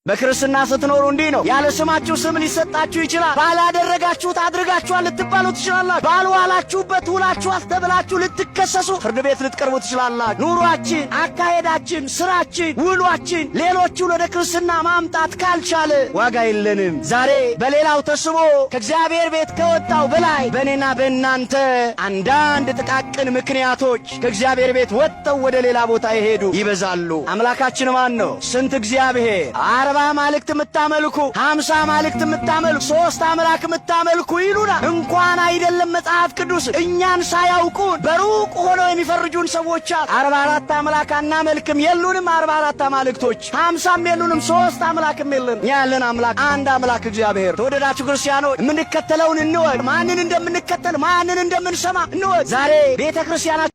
በክርስትና ስትኖሩ እንዲህ ነው። ያለ ስማችሁ ስም ሊሰጣችሁ ይችላል። ባላደረጋችሁት አድርጋችኋል ልትባሉ ትችላላችሁ። ባልዋላችሁበት ውላችኋል ተብላችሁ ልትከሰሱ ፍርድ ቤት ልትቀርቡ ትችላላችሁ። ኑሯችን፣ አካሄዳችን፣ ስራችን፣ ውሏችን ሌሎቹን ወደ ክርስትና ማምጣት ካልቻለ ዋጋ የለንም። ዛሬ በሌላው ተስቦ ከእግዚአብሔር ቤት ከወጣው በላይ በእኔና በእናንተ አንዳንድ ጥቃቅን ምክንያቶች ከእግዚአብሔር ቤት ወጥተው ወደ ሌላ ቦታ ይሄዱ ይበዛሉ። አምላካችን ማን ነው? ስንት እግዚአብሔር 40 አማልክት የምታመልኩ 50 አማልክት የምታመልኩ 3 አምላክ የምታመልኩ ይሉና እንኳን አይደለም መጽሐፍ ቅዱስ እኛን ሳያውቁን በሩቅ ሆነው የሚፈርጁን ሰዎች 44 አምላክ አናመልክም የሉንም 44 አማልክቶች 50ም የሉንም 3 አምላክም የለን ያለን አምላክ አንድ አምላክ እግዚአብሔር። ተወደዳችሁ ክርስቲያኖች የምንከተለውን እንወቅ። ማንን እንደምንከተል ማንን እንደምንሰማ እንወቅ። ዛሬ ቤተ ክርስቲያናችንም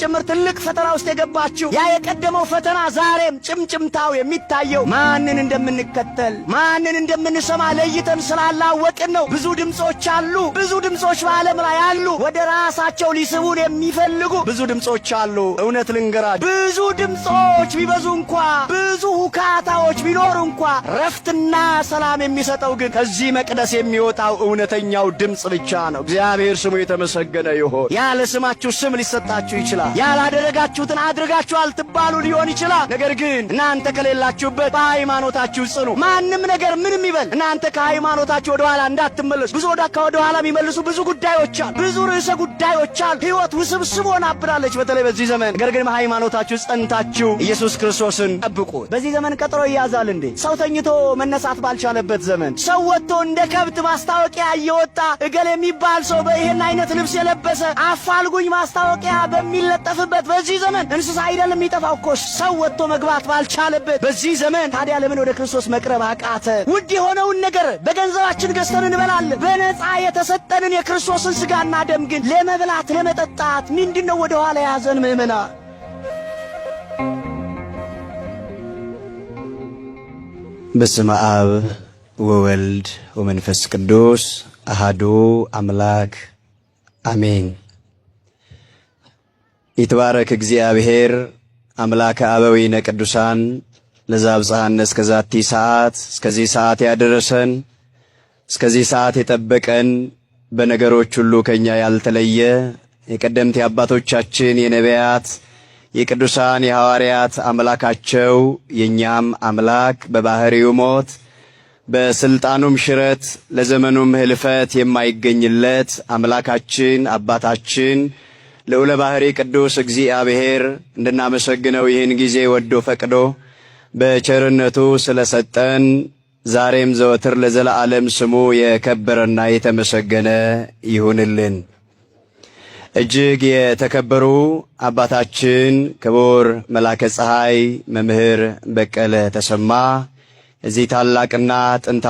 ጭምር ትልቅ ፈተና ውስጥ የገባችው ያ የቀደመው ፈተና ዛሬም ጭምጭምታው የሚታየው ማንን እንደምንከተል ማንን እንደምንሰማ ለይተን ስላላወቅን ነው። ብዙ ድምጾች አሉ። ብዙ ድምጾች በዓለም ላይ አሉ። ወደ ራሳቸው ሊስቡን የሚፈልጉ ብዙ ድምጾች አሉ። እውነት ልንገራችሁ፣ ብዙ ድምጾች ቢበዙ እንኳ ብዙ ሁካታዎች ቢኖሩ እንኳ ረፍትና ሰላም የሚሰጠው ግን ከዚህ መቅደስ የሚወጣው እውነተኛው ድምጽ ብቻ ነው። እግዚአብሔር ስሙ የተመሰገነ ይሁን። ያለ ስማችሁ ስም ሊሰጣችሁ ይችላል። ያላደረጋችሁትን አድርጋችኋል ትባሉ ሊሆን ይችላል። ነገር ግን እናንተ ከሌላችሁበት በሃይማኖታችሁ ጽኑ። ማንም ነገር ምንም ይበል፣ እናንተ ከሃይማኖታችሁ ወደ ኋላ እንዳትመለሱ። ብዙ ወደ ኋላ የሚመልሱ ብዙ ጉዳዮች አሉ። ብዙ ርዕሰ ጉዳዮች አሉ። ሕይወት ውስብስብ ሆናብራለች በተለይ በዚህ ዘመን። ነገር ግን በሃይማኖታችሁ ጸንታችሁ ኢየሱስ ክርስቶስን ጠብቁት። በዚህ ዘመን ቀጠሮ ይያዛል እንዴ? ሰው ተኝቶ መነሳት ባልቻለበት ዘመን፣ ሰው ወጥቶ እንደ ከብት ማስታወቂያ እየወጣ እገሌ የሚባል ሰው በይሄን አይነት ልብስ የለበሰ አፋልጉኝ ማስታወቂያ የሚለጠፍበት በዚህ ዘመን እንስሳ አይደለም የሚጠፋው እኮ ሰው ወጥቶ መግባት ባልቻለበት በዚህ ዘመን ታዲያ ለምን ወደ ክርስቶስ መቅረብ አቃተ? ውድ የሆነውን ነገር በገንዘባችን ገዝተን እንበላለን። በነፃ የተሰጠንን የክርስቶስን ሥጋና ደም ግን ለመብላት ለመጠጣት ምንድነው ወደ ኋላ ያዘን? ምእመና በስመ አብ ወወልድ ወመንፈስ ቅዱስ አሃዱ አምላክ አሜን። ይትባረክ እግዚአብሔር አምላከ አበዊነ ቅዱሳን ለዛብጽሐነ እስከዛቲ ሰዓት፣ እስከዚህ ሰዓት ያደረሰን እስከዚህ ሰዓት የጠበቀን በነገሮች ሁሉ ከኛ ያልተለየ የቀደምት አባቶቻችን የነቢያት የቅዱሳን የሐዋርያት አምላካቸው የኛም አምላክ በባህሪው ሞት በስልጣኑም ሽረት ለዘመኑም ህልፈት የማይገኝለት አምላካችን አባታችን ልዑለ ባሕሪ ቅዱስ እግዚአብሔር እንድናመሰግነው ይህን ጊዜ ወዶ ፈቅዶ በቸርነቱ ስለሰጠን ዛሬም ዘወትር ለዘላለም ስሙ የከበረና የተመሰገነ ይሁንልን። እጅግ የተከበሩ አባታችን ክቡር መላከ ፀሐይ መምህር በቀለ ተሰማ እዚህ ታላቅና ጥንታ